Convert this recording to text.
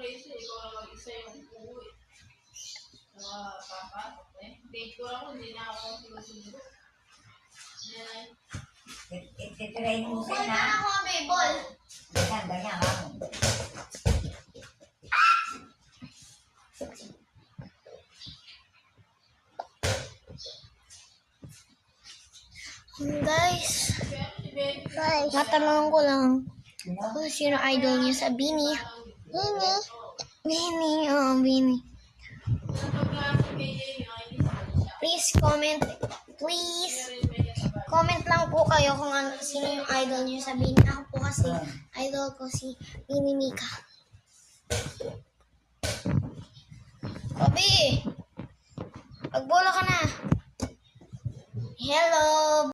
Rachel, ikaw lang mag-isa yung uuwi. Papasok eh. Date ko lang, hindi na ako sinusundo. Ititirain mo Ball siya na na. ako, may ball. Ganyan lang. Guys, matanong ko lang kung sino idol niyo sa Bini. Bini. Please comment. Please comment lang po kayo kung sino yung idol niyo sa Bini. Ako po kasi idol ko si Bini Mika. Bobby, magbola ka na. Hello.